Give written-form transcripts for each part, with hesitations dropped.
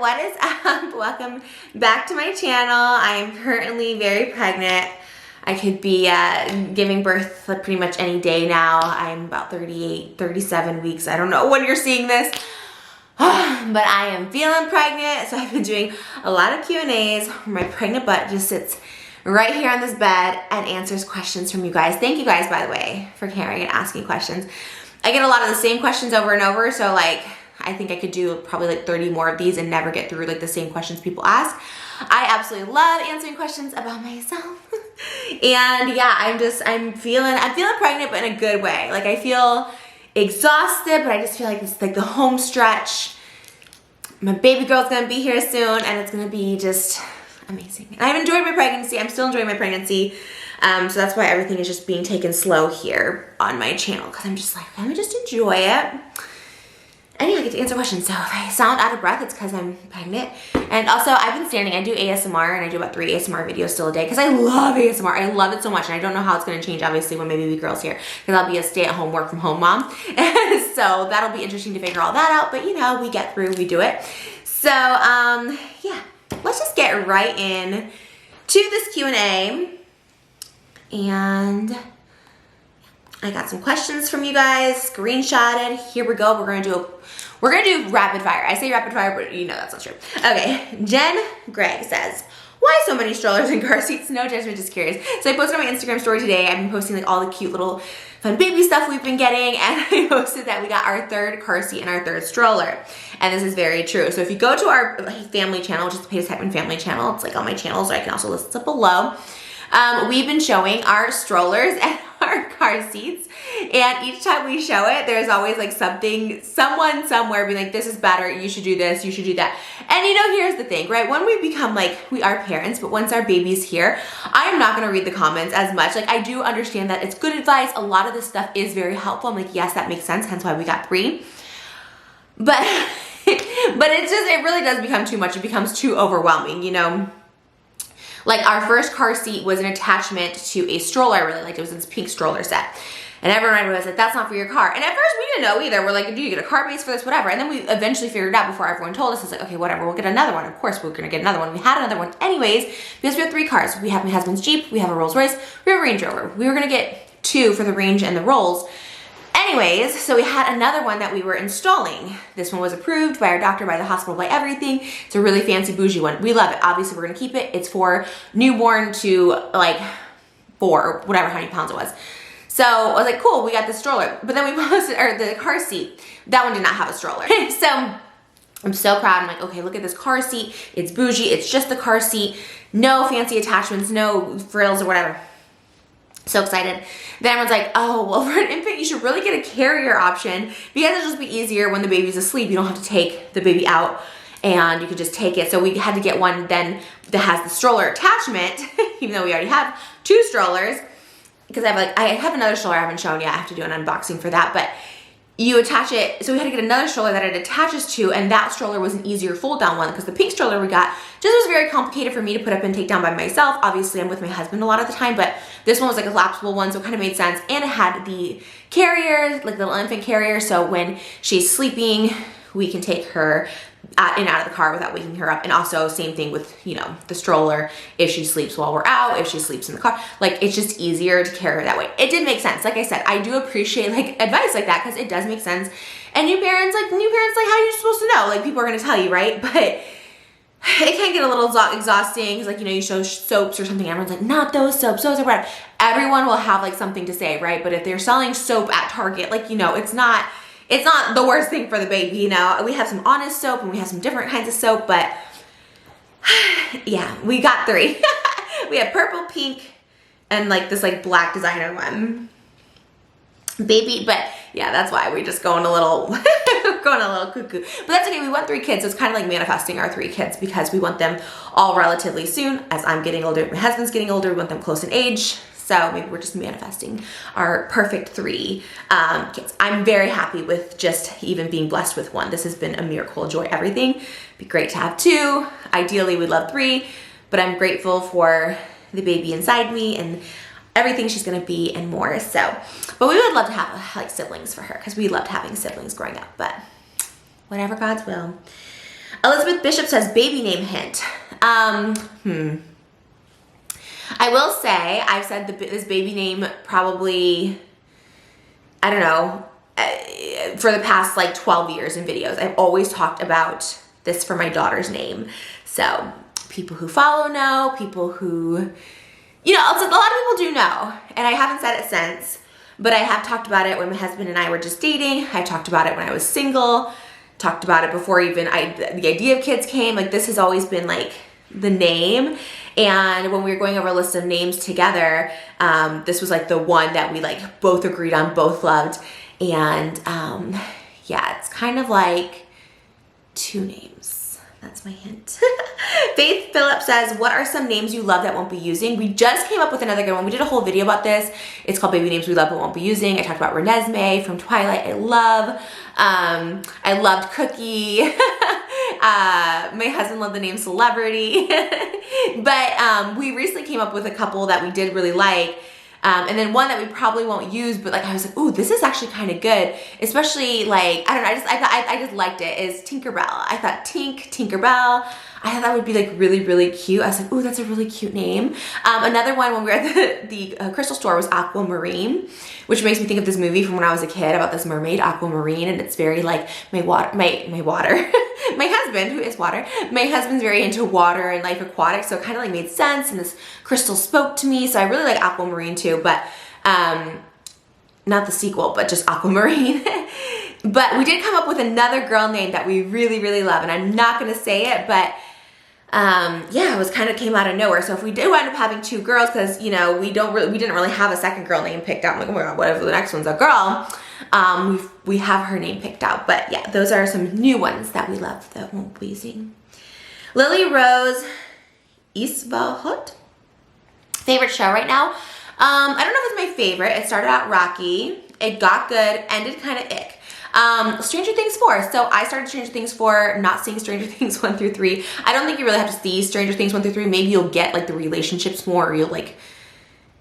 what is up? Welcome back to my channel. I am currently very pregnant. I could be giving birth pretty much any day now. I'm about 38, 37 weeks. I don't know when you're seeing this, but I am feeling pregnant. So I've been doing a lot of Q&As where my pregnant butt just sits right here on this bed and answers questions from you guys. Thank you guys, by the way, for caring and asking questions. I get a lot of the same questions over and over, so like, I think I could do probably like 30 more of these and never get through like the same questions people ask. I absolutely love answering questions about myself. And yeah, I'm feeling pregnant, but in a good way. Like I feel exhausted, but I just feel like it's like the home stretch. My baby girl's gonna be here soon and it's gonna be just amazing. And I've enjoyed my pregnancy. I'm still enjoying my pregnancy. So that's why everything is just being taken slow here on my channel, because I'm just like, let me just enjoy it. And yeah, I get to answer questions. So if I sound out of breath, it's because I'm pregnant. And also, I've been standing. I do ASMR, and I do about 3 ASMR videos still a day because I love ASMR. I love it so much, and I don't know how it's going to change, obviously, when my baby girl's here, because I'll be a stay-at-home, work-from-home mom. So that'll be interesting to figure all that out. But, you know, we get through, we do it. So, yeah, let's just get right in to this Q&A. And I got some questions from you guys, screenshotted. Here we go. We're gonna do rapid fire. I say rapid fire, but you know that's not true. Okay, Jen Gregg says, why so many strollers and car seats? No judgment, just curious. So I posted on my Instagram story today. I've been posting like all the cute little fun baby stuff we've been getting, and I posted that we got our 3rd car seat and our 3rd stroller. And this is very true. So if you go to our family channel, which is the Pace Type in family channel, it's like on my channels, or I can also list it below. We've been showing our strollers and our car seats, and each time we show it, there's always like someone somewhere being like, this is better, you should do this, you should do that. And you know, here's the thing, right? When we become like, we are parents, but once our baby's here, I'm not gonna read the comments as much. Like, I do understand that it's good advice. A lot of this stuff is very helpful. I'm like, yes, that makes sense, hence why we got 3. But, it really does become too much. It becomes too overwhelming, you know? Like our first car seat was an attachment to a stroller I really liked. It was this pink stroller set. And everyone was like, that's not for your car. And at first we didn't know either. We're like, do you get a car base for this? Whatever. And then we eventually figured it out before everyone told us. It's like, okay, whatever, we'll get another one. Of course, we're gonna get another one. We had another one anyways, because we have 3 cars. We have my husband's Jeep, we have a Rolls Royce, we have a Range Rover. We were gonna get 2 for the Range and the Rolls. Anyways, so we had another one that we were installing. This one was approved by our doctor, by the hospital, by everything. It's a really fancy bougie one. We love it. Obviously, we're gonna keep it. It's for newborn to like 4 or whatever, how many pounds it was. So I was like, cool, we got the stroller. But then we posted, or the car seat, that one did not have a stroller. So I'm so proud. I'm like, okay, look at this car seat. It's bougie. It's just the car seat. No fancy attachments, no frills or whatever. So excited. Then everyone's like, oh, well, for an infant, you should really get a carrier option because it'll just be easier when the baby's asleep. You don't have to take the baby out and you can just take it. So we had to get one then that has the stroller attachment, even though we already have 2 strollers, because I have another stroller I haven't shown yet. I have to do an unboxing for that, but you attach it. So we had to get another stroller that it attaches to, and that stroller was an easier fold down one because the pink stroller we got just was very complicated for me to put up and take down by myself. Obviously, I'm with my husband a lot of the time, but this one was like a collapsible one, so it kind of made sense. And it had the carrier, like the little infant carrier, so when she's sleeping, we can take her in and out of the car without waking her up. And also same thing with, you know, the stroller. If she sleeps while we're out, if she sleeps in the car, like it's just easier to carry her that way. It did make sense. Like I said, I do appreciate like advice like that because it does make sense. And new parents, like how are you supposed to know? Like people are going to tell you, right? But it can get a little exhausting because like, you know, you show soaps or something. Everyone's like, not those soaps, those are whatever. Everyone will have like something to say, right? But if they're selling soap at Target, like, you know, it's not the worst thing for the baby, you know. We have some Honest soap and we have some different kinds of soap, but yeah, we got 3. We have purple, pink, and like this like black designer one. Baby, but yeah, that's why we're just going a little cuckoo. But that's okay, we want 3 kids, so it's kind of like manifesting our 3 kids because we want them all relatively soon. As I'm getting older, my husband's getting older, we want them close in age. So maybe we're just manifesting our perfect 3 kids. I'm very happy with just even being blessed with 1. This has been a miracle, joy, everything. It'd be great to have 2. Ideally, we'd love 3, but I'm grateful for the baby inside me and everything she's gonna be and more. So, but we would love to have like siblings for her because we loved having siblings growing up, but whatever God's will. Elizabeth Bishop says baby name hint. I will say I've said this baby name probably, I don't know, for the past like 12 years in videos. I've always talked about this for my daughter's name. So people who follow know, people who, you know, a lot of people do know, and I haven't said it since, but I have talked about it when my husband and I were just dating. I talked about it when I was single, talked about it before even the idea of kids came. Like, this has always been like the name. And when we were going over a list of names together, this was like the one that we like both agreed on, both loved. And yeah, it's kind of like 2 names. That's my hint. Faith Phillips says, what are some names you love that won't be using? We just came up with another good one. We did a whole video about this. It's called Baby Names We Love But Won't Be Using. I talked about Renesmee from Twilight. I loved Cookie. My husband loved the name Celebrity. But we recently came up with a couple that we did really like. And then one that we probably won't use, but like I was like, ooh, this is actually kind of good. Especially like, I don't know, I just liked it, is Tinkerbell. I thought Tinkerbell. I thought that would be like really, really cute. I was like, ooh, that's a really cute name. Another one when we were at the crystal store was Aquamarine, which makes me think of this movie from when I was a kid about this mermaid, Aquamarine, and it's very like my husband, who is water, my husband's very into water and life aquatic, so it kind of like made sense, and this crystal spoke to me, so I really like Aquamarine too, but not the sequel, but just Aquamarine. But we did come up with another girl name that we really, really love, and I'm not gonna say it, but yeah, it was kind of came out of nowhere. So if we do end up having 2 girls, because you know we didn't really have a second girl name picked out. I'm like, oh my god, whatever, the next one's a girl. We have her name picked out. But yeah, those are some new ones that we love that won't be using. Lily Rose Isvahot, favorite show right now. I don't know if it's my favorite. It started out rocky, it got good, ended kind of ick. Stranger Things 4. So I started Stranger Things 4, not seeing Stranger Things 1 through 3. I don't think you really have to see Stranger Things 1 through 3. Maybe you'll get like the relationships more, or you'll like,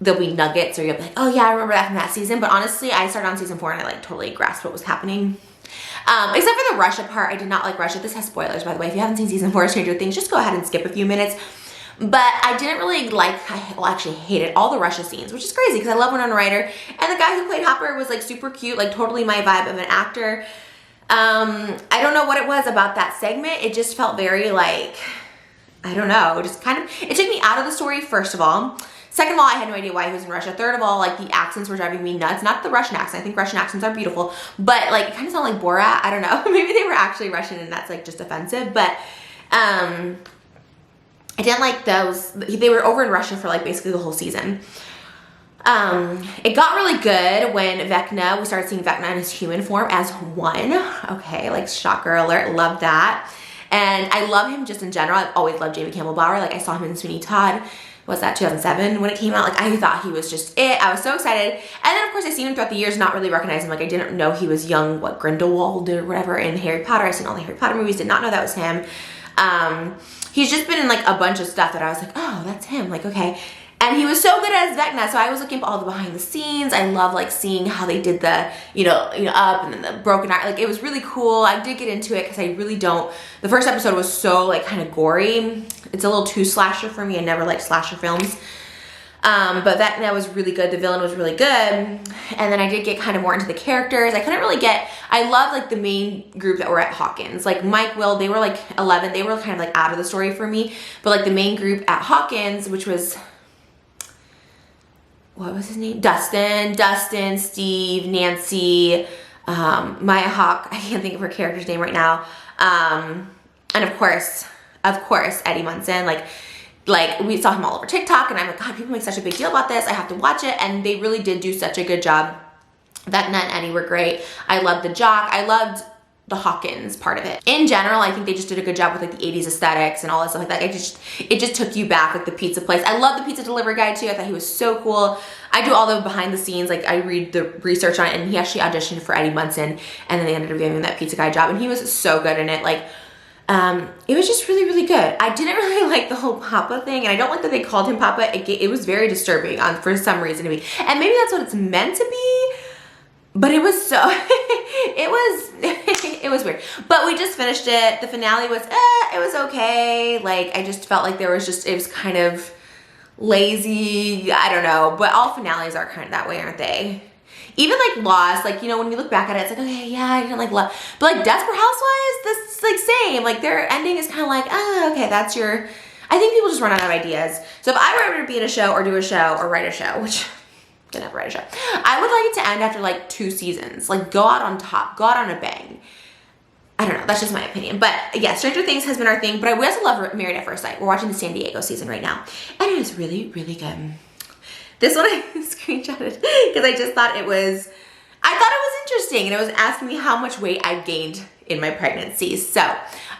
there'll be nuggets, or you'll be like, oh yeah, I remember that from that season. But honestly, I started on season 4 and I like totally grasped what was happening. Except for the Russia part. I did not like Russia. This has spoilers, by the way. If you haven't seen season 4 of Stranger Things, just go ahead and skip a few minutes. But I didn't really like, well, actually hated all the Russia scenes, which is crazy because I love Winona Ryder. And the guy who played Hopper was like super cute, like totally my vibe of an actor. I don't know what it was about that segment. It just felt very like, I don't know, just kind of, it took me out of the story, first of all. Second of all, I had no idea why he was in Russia. Third of all, like the accents were driving me nuts. Not the Russian accent. I think Russian accents are beautiful, but like it kind of sounded like Borat. I don't know. Maybe they were actually Russian and that's like just offensive, but I didn't like those. They were over in Russia for like basically the whole season. It got really good when we started seeing Vecna in his human form as one. Okay, like shocker alert, love that. And I love him just in general. I've always loved Jamie Campbell Bower. Like I saw him in Sweeney Todd. Was that 2007 when it came out? Like I thought he was just it. I was so excited. And then of course I've seen him throughout the years, not really recognize him. Like I didn't know he was young, Grindelwald or whatever in Harry Potter. I've seen all the Harry Potter movies, did not know that was him. He's just been in like a bunch of stuff that I was like, oh, that's him. Like, okay. And he was so good as Vecna, so I was looking for all the behind the scenes. I love like seeing how they did the, you know, up and then the broken eye. Like it was really cool. I did get into it because I really don't. The first episode was so like kind of gory. It's a little too slasher for me. I never liked slasher films. But Vecna was really good. The villain was really good. And then I did get kind of more into the characters. I couldn't really I love like the main group that were at Hawkins. Like Mike, Will, they were like 11. They were kind of like out of the story for me. But like the main group at Hawkins, which was, what was his name? Dustin, Steve, Nancy, Maya Hawke. I can't think of her character's name right now. And of course, Eddie Munson. Like we saw him all over TikTok and I'm like, God, people make such a big deal about this. I have to watch it. And they really did do such a good job. Vecna and Eddie were great. I loved the jock. I loved the Hawkins part of it. In general, I think they just did a good job with like the 80s aesthetics and all that stuff like that. It just took you back, like the pizza place. I love the pizza delivery guy too. I thought he was so cool. I do all the behind the scenes, like I read the research on it, and he actually auditioned for Eddie Munson and then they ended up giving him that pizza guy job and he was so good in it. Like, it was just really, really good. I didn't really like the whole Papa thing, and I don't like that they called him Papa. It was very disturbing for some reason to me. And maybe that's what it's meant to be, but it was so, it It was weird. But we just finished it. The finale was, it was okay. Like, I just felt like there was just, it was kind of lazy. I don't know. But all finales are kind of that way, aren't they? Even like Lost, like, you know, when you look back at it, it's like, okay, yeah, I didn't like Lost. But like Desperate Housewives, that's like same. Like their ending is kind of like, okay, that's your, I think people just run out of ideas. So if I were ever to be in a show or do a show or write a show, which didn't ever write a show, I would like it to end after like 2 seasons. Like go out on top, go out on a bang. I don't know, that's just my opinion. But yeah, Stranger Things has been our thing, but we also love Married at First Sight. We're watching the San Diego season right now. And it is really, really good. This one I screenshotted because I just thought it was interesting, and it was asking me how much weight I gained in my pregnancy. So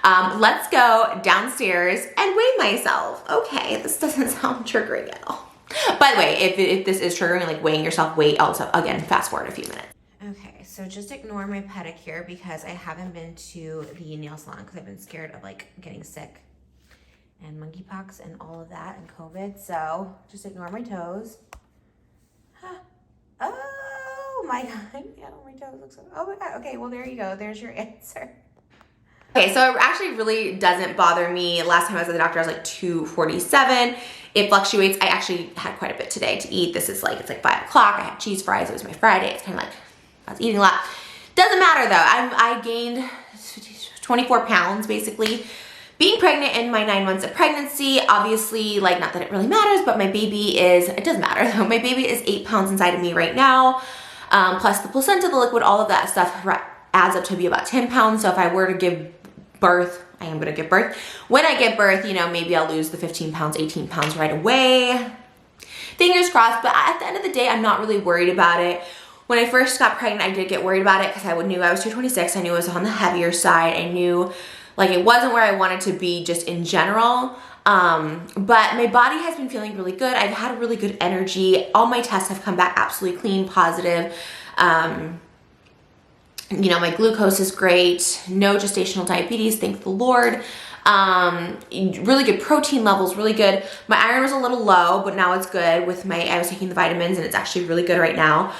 let's go downstairs and weigh myself. Okay, this doesn't sound triggering at all. By the way, if this is triggering, like weighing yourself, wait. Also, again, fast forward a few minutes. Okay, so just ignore my pedicure because I haven't been to the nail salon because I've been scared of like getting sick and monkeypox and all of that and COVID. So just ignore my toes. Huh. Oh my God, yeah, my toes look so, oh my God. Okay, well there you go, there's your answer. Okay, so it actually really doesn't bother me. Last time I was at the doctor, I was like 247. It fluctuates. I actually had quite a bit today to eat. This is like, it's like 5 o'clock. I had cheese fries. It was my Friday. It's kind of like, I was eating a lot. Doesn't matter though. I gained 24 pounds basically. Being pregnant in my 9 months of pregnancy, obviously, like not that it really matters, but my baby is, it does matter though. My baby is 8 pounds inside of me right now. Plus the placenta, the liquid, all of that stuff adds up to be about 10 pounds. So if I were to give birth, I am gonna give birth. When I give birth, you know, maybe I'll lose the 15 pounds, 18 pounds right away. Fingers crossed, but at the end of the day, I'm not really worried about it. When I first got pregnant, I did get worried about it because I knew I was 226. I knew it was on the heavier side. I knew like it wasn't where I wanted to be just in general. But my body has been feeling really good. I've had a really good energy. All my tests have come back absolutely clean, positive. You know, my glucose is great. No gestational diabetes, thank the Lord. Really good protein levels, really good. My iron was a little low, but now it's good with I was taking the vitamins and it's actually really good right now.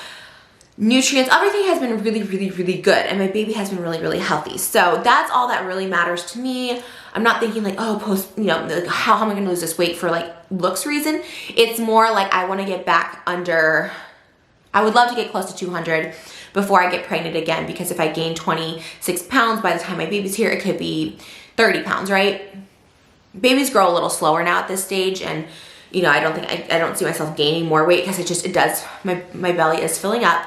Nutrients, everything has been really, really, really good. And my baby has been really, really healthy. So that's all that really matters to me. I'm not thinking like, oh, you know, like, how am I gonna lose this weight for like looks reason? It's more like I wanna get back under, I would love to get close to 200 before I get pregnant again, because if I gain 26 pounds by the time my baby's here, it could be 30 pounds, right? Babies grow a little slower now at this stage, and you know, I don't see myself gaining more weight because it does, my belly is filling up.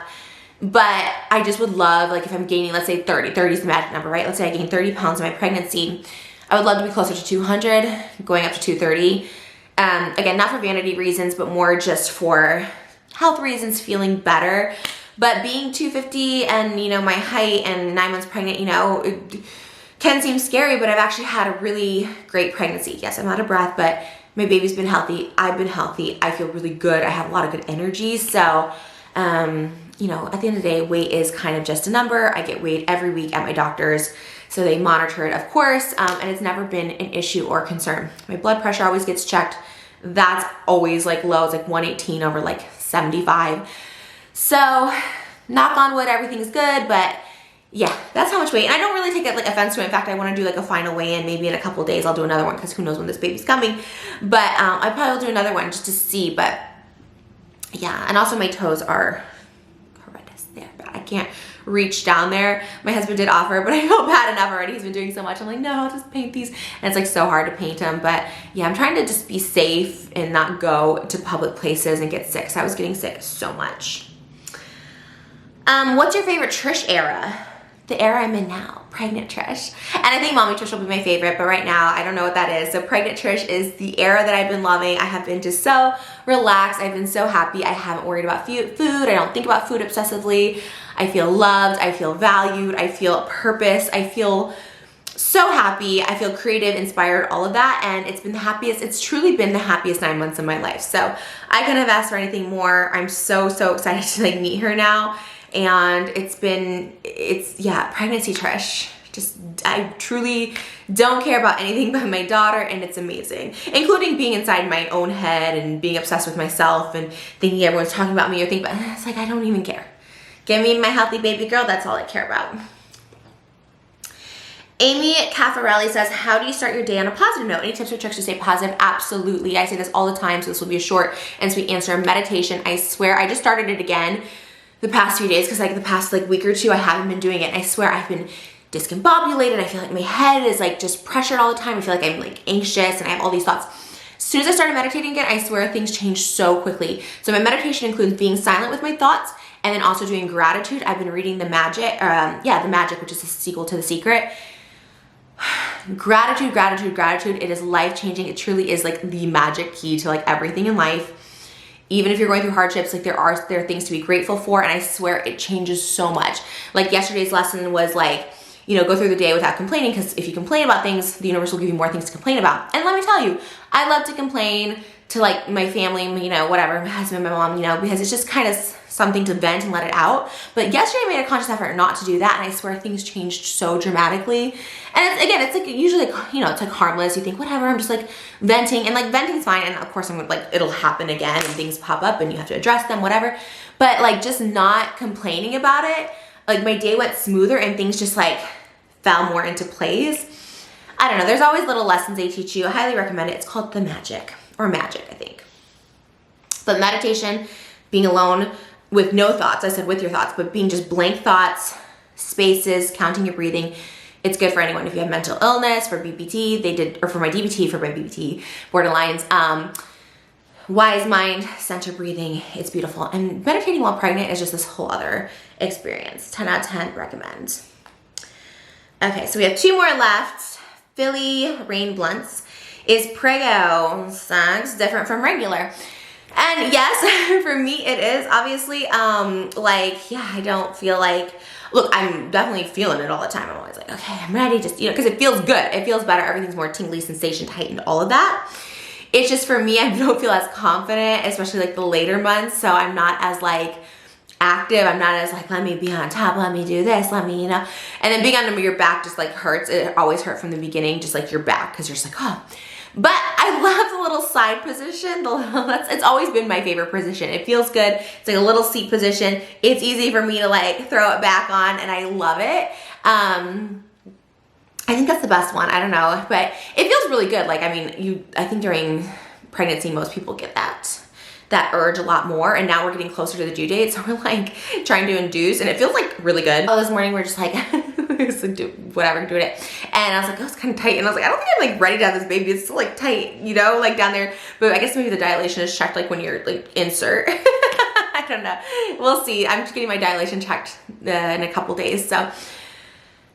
But I just would love, like if I'm gaining, let's say 30 is the magic number, right? Let's say I gain 30 pounds in my pregnancy. I would love to be closer to 200, going up to 230. Again, not for vanity reasons, but more just for health reasons, feeling better. But being 250 and, you know, my height and 9 months pregnant, you know, it can seem scary, but I've actually had a really great pregnancy. Yes, I'm out of breath, but my baby's been healthy. I've been healthy. I feel really good. I have a lot of good energy. So, you know, at the end of the day, weight is kind of just a number. I get weighed every week at my doctor's. So they monitor it, of course, and it's never been an issue or concern. My blood pressure always gets checked. That's always like low. It's like 118 over like 75. So knock on wood, everything's good, but yeah, that's how much weight. And I don't really take it like offense to it. In fact, I want to do like a final weigh-in. Maybe in a couple of days I'll do another one because who knows when this baby's coming. But I probably will do another one just to see. But yeah, and also my toes are horrendous. They're bad. I can't reach down there. My husband did offer, but I feel bad enough already. He's been doing so much. I'm like, no, I'll just paint these. And it's like so hard to paint them. But yeah, I'm trying to just be safe and not go to public places and get sick. So I was getting sick so much. What's your favorite TRISH era? The era I'm in now, pregnant TRISH. And I think mommy TRISH will be my favorite, but right now I don't know what that is. So pregnant TRISH is the era that I've been loving. I have been just so relaxed. I've been so happy. I haven't worried about food. I don't think about food obsessively. I feel loved. I feel valued. I feel purpose. I feel so happy. I feel creative, inspired, all of that. And it's been the happiest. It's truly been the happiest 9 months of my life. So I couldn't have asked for anything more. I'm so excited to like meet her now. And yeah, pregnancy TRISH. Just, I truly don't care about anything but my daughter, and it's amazing. Including being inside my own head and being obsessed with myself and thinking everyone's talking about me or thinking about, it's like, I don't even care. Give me my healthy baby girl, that's all I care about. Amy Caffarelli says, how do you start your day on a positive note? Any tips or tricks to stay positive? Absolutely. I say this all the time, so this will be a short and sweet answer. Meditation. I swear, I just started it again the past few days because like the past like week or two, I haven't been doing it. And I swear I've been discombobulated. I feel like my head is like just pressured all the time. I feel like I'm like anxious and I have all these thoughts. As soon as I started meditating again, I swear things changed so quickly. So my meditation includes being silent with my thoughts and then also doing gratitude. I've been reading The Magic, The Magic, which is the sequel to The Secret. Gratitude, gratitude, gratitude. It is life-changing. It truly is like the magic key to like everything in life. Even if you're going through hardships, like there are things to be grateful for, and I swear it changes so much. Like yesterday's lesson was like, you know, go through the day without complaining, because if you complain about things, the universe will give you more things to complain about. And let me tell you, I love to complain to like my family, you know, whatever, my husband, my mom, you know, because it's just kind of something to vent and let it out. But yesterday I made a conscious effort not to do that, and I swear things changed so dramatically. And it's like usually like, you know, it's like harmless. You think whatever, I'm just like venting, and like venting's fine, and of course I'm like it'll happen again and things pop up and you have to address them, whatever. But like just not complaining about it, like my day went smoother and things just like fell more into place. I don't know, there's always little lessons they teach you. I highly recommend it. It's called The Magic, or Magic, I think. But meditation, being alone with no thoughts, I said with your thoughts, but being just blank thoughts, spaces, counting your breathing. It's good for anyone. If you have mental illness, for BPT, they did, or for my DBT, for my BPT, borderlines, wise mind, center breathing, it's beautiful. And meditating while pregnant is just this whole other experience. 10 out of 10, recommend. Okay, so we have 2 more left. Philly Rain Blunts. Is Prego sex different from regular? And yes, for me it is, obviously. Like, yeah, I don't feel like, look, I'm definitely feeling it all the time. I'm always like, okay, I'm ready, just, you know, because it feels good. It feels better. Everything's more tingly, sensation, heightened, all of that. It's just for me, I don't feel as confident, especially like the later months. So I'm not as like active. I'm not as like, let me be on top, let me do this, let me, you know. And then being on your back just like hurts. It always hurt from the beginning, just like your back, because you're just like, oh. But I love the little side position. It's always been my favorite position. It feels good. It's like a little seat position. It's easy for me to like throw it back on, and I love it. I think that's the best one. I don't know, but it feels really good. Like, I mean, I think during pregnancy, most people get that urge a lot more, and now we're getting closer to the due date, so we're like trying to induce, and it feels like really good. This morning we're just like, just like do whatever, doing it, and I was like, oh, it's kind of tight, and I was like, I don't think I'm like ready to have this baby. It's still like tight, you know, like down there. But I guess maybe the dilation is checked like when you're like insert. I don't know. We'll see. I'm just getting my dilation checked in a couple days, so.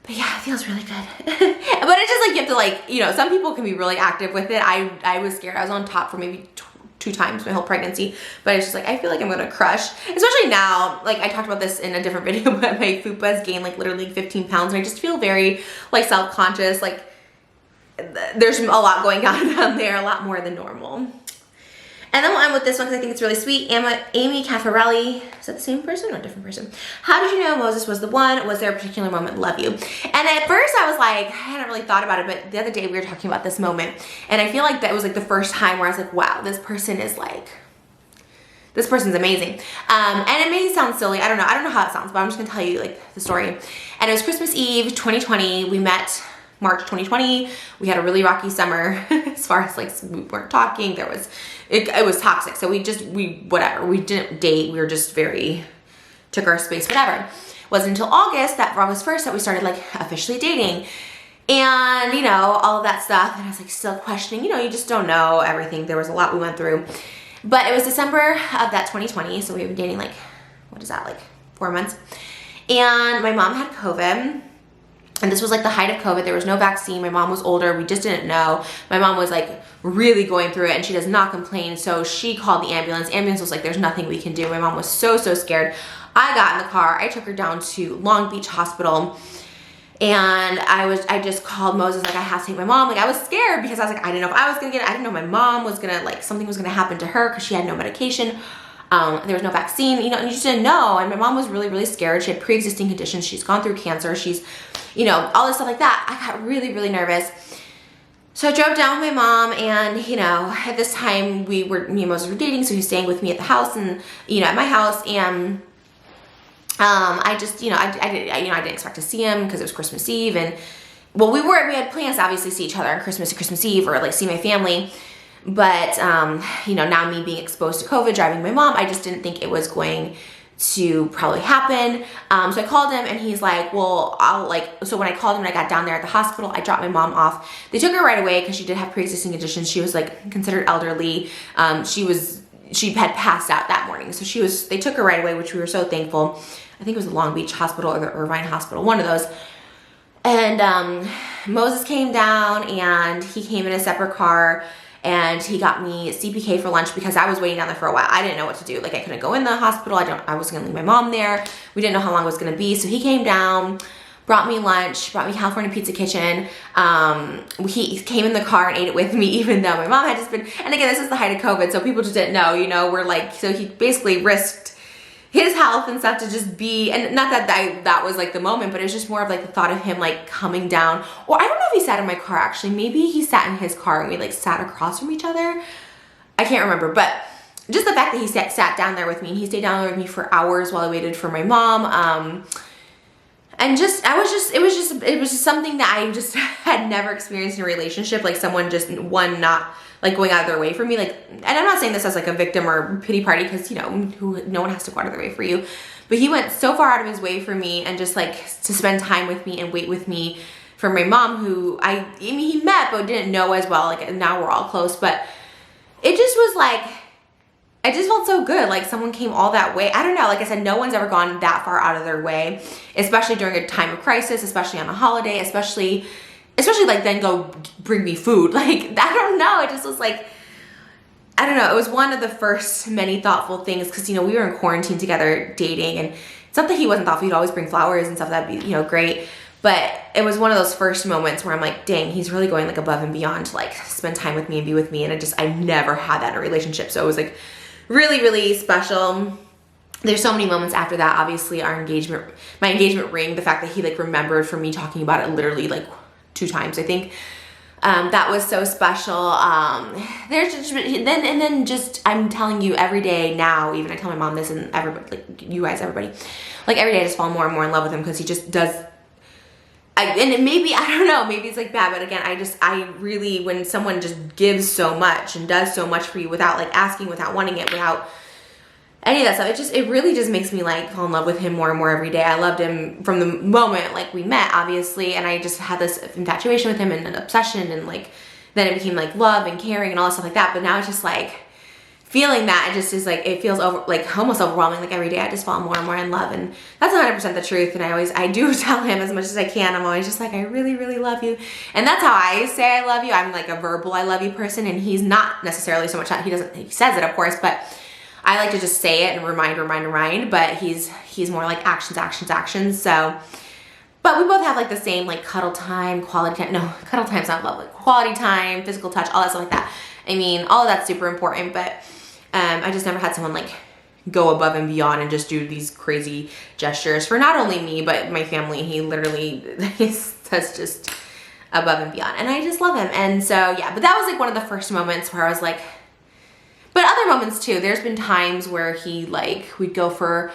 But yeah, it feels really good. But it's just like you have to like, you know, some people can be really active with it. I was scared. I was on top for maybe 2 times my whole pregnancy, but it's just like, I feel like I'm gonna crush, especially now. Like I talked about this in a different video, but my fupa's gained like literally 15 pounds, and I just feel very like self-conscious. Like there's a lot going on down there, a lot more than normal. And then we'll end with this one because I think it's really sweet. Amy Caffarelli, is that the same person or a different person? How did you know Moses was the one? Was there a particular moment? Love you. And at first I was like, I hadn't really thought about it, but the other day we were talking about this moment, and I feel like that was like the first time where I was like, wow, this person is like, this person's amazing. And it may sound silly. I don't know how it sounds, but I'm just gonna tell you like the story. And it was Christmas Eve, 2020. We met March 2020. We had a really rocky summer as far as like we weren't talking. It was toxic. So we didn't date. We were just took our space, whatever. It wasn't until August 1st that we started like officially dating. And you know, all of that stuff. And I was like still questioning, you know, you just don't know everything. There was a lot we went through. But it was December of that 2020. So we've been dating like, what is that, like 4 months. And my mom had COVID. And this was like the height of COVID. There was no vaccine. My mom was older. We just didn't know. My mom was like really going through it, and she does not complain. So she called the ambulance. Ambulance was like, there's nothing we can do. My mom was so scared. I got in the car. I took her down to Long Beach Hospital, and I just called Moses, like, I have to take my mom. Like, I was scared because I was like, I didn't know if I was gonna get it. I didn't know my mom was gonna, like, something was gonna happen to her because she had no medication. There was no vaccine, you know, and you just didn't know. And my mom was really scared. She had pre-existing conditions. She's gone through cancer. She's, you know, all this stuff like that. I got really nervous. So I drove down with my mom, and, you know, at this time me and Moses were dating, so he was staying with me at the house, and, you know, at my house, and I just, you know, I didn't expect to see him because it was Christmas Eve, and well, we had plans to obviously see each other on Christmas or Christmas Eve, or like see my family. But, you know, now me being exposed to COVID, driving my mom, I just didn't think it was going to probably happen. So I called him and he's like, well, so when I called him and I got down there at the hospital, I dropped my mom off. They took her right away because she did have pre-existing conditions. She was like considered elderly. She had passed out that morning. So they took her right away, which we were so thankful. I think it was the Long Beach Hospital or the Irvine Hospital, one of those. And Moses came down and he came in a separate car and he got me CPK for lunch because I was waiting down there for a while. I didn't know what to do. Like I couldn't go in the hospital. I was gonna leave my mom there. We didn't know how long it was gonna be. So he came down, brought me lunch, brought me California Pizza Kitchen. He came in the car and ate it with me, even though my mom had just been, and again, this is the height of COVID, so people just didn't know, you know, so he basically risked his health and stuff to just be, and not that was like the moment, but it was just more of like the thought of him like coming down, or I don't know if he sat in my car actually, maybe he sat in his car and we like sat across from each other. I can't remember, but just the fact that he sat down there with me, and he stayed down there with me for hours while I waited for my mom, and it was just something that I just had never experienced in a relationship, like someone just, not like going out of their way for me, like, and I'm not saying this as like a victim or pity party, because, you know, no one has to go out of their way for you, but he went so far out of his way for me, and just like to spend time with me and wait with me for my mom, who I mean, he met but didn't know as well, like now we're all close, but it just was like, I just felt so good, like someone came all that way. I don't know, like I said, no one's ever gone that far out of their way, especially during a time of crisis, especially on a holiday, especially like then go bring me food. Like, I don't know, it just was like, I don't know, it was one of the first many thoughtful things, because, you know, we were in quarantine together dating, and it's not that he wasn't thoughtful, he'd always bring flowers and stuff, that'd be, you know, great, but it was one of those first moments where I'm like, dang, he's really going like above and beyond to like spend time with me and be with me, and I never had that in a relationship, so it was like really, really special. There's so many moments after that, obviously my engagement ring, the fact that he like remembered from me talking about it literally like 2 times, I think. That was so special. There's just, then just, I'm telling you every day now, even I tell my mom this, and everybody, like you guys, everybody, like every day I just fall more and more in love with him, because he just does, and maybe, I don't know, maybe it's like bad, but again, I really, when someone just gives so much and does so much for you without like asking, without wanting it, without any of that stuff, it really just makes me like fall in love with him more and more every day. I loved him from the moment like we met, obviously, and I just had this infatuation with him and an obsession, and like then it became like love and caring and all that stuff like that. But now it's just like feeling that, it just is like, it feels almost overwhelming. Like every day I just fall more and more in love, and that's 100% the truth. And I do tell him as much as I can. I'm always just like, I really, really love you, and that's how I say I love you. I'm like a verbal I love you person, and he's not necessarily so much that he says it, of course, but I like to just say it and remind, but he's more like actions. So, but we both have like the same like cuddle time, quality time. No, cuddle time's not love, like quality time, physical touch, all that stuff like that. I mean, all of that's super important, but I just never had someone like go above and beyond and just do these crazy gestures for not only me, but my family. He literally does just above and beyond, and I just love him. And so, yeah, but that was like one of the first moments where I was like, but other moments too. There's been times where we'd go for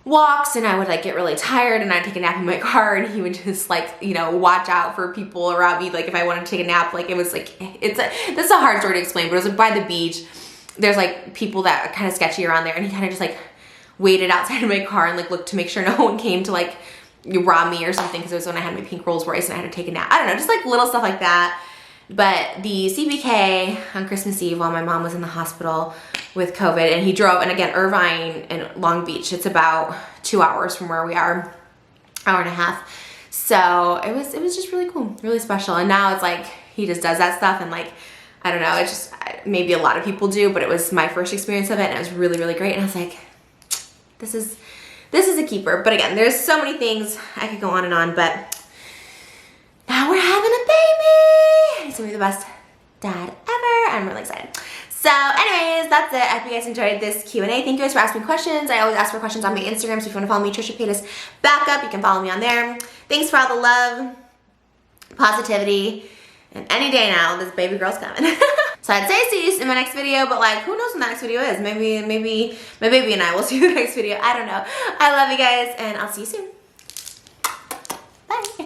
walks, and I would like get really tired, and I'd take a nap in my car, and he would just like, you know, watch out for people around me. Like if I wanted to take a nap, like it was like, this is a hard story to explain, but it was like by the beach. There's like people that are kind of sketchy around there, and he kind of just like waited outside of my car and like looked to make sure no one came to like rob me or something, because it was when I had my pink Rolls Royce and I had to take a nap. I don't know, just like little stuff like that. But the CPK on Christmas Eve while my mom was in the hospital with COVID, and he drove, and again, Irvine and Long Beach, it's about 2 hours from where we are, hour and a half. So it was just really cool, really special. And now it's like, he just does that stuff, and like, I don't know, it's just, maybe a lot of people do, but it was my first experience of it, and it was really, really great. And I was like, this is a keeper. But again, there's so many things, I could go on and on, but now we're having a baby. He's gonna be the best dad ever. I'm really excited. So anyways, that's it. I hope you guys enjoyed this Q&A. Thank you guys for asking questions. I always ask for questions on my Instagram, so if you want to follow me, Trisha Paytas Backup, you can follow me on there. Thanks for all the love, positivity, and any day now, this baby girl's coming. So I'd say see you in my next video, but like, who knows when the next video is? Maybe my baby and I will see you in the next video. I don't know. I love you guys, and I'll see you soon.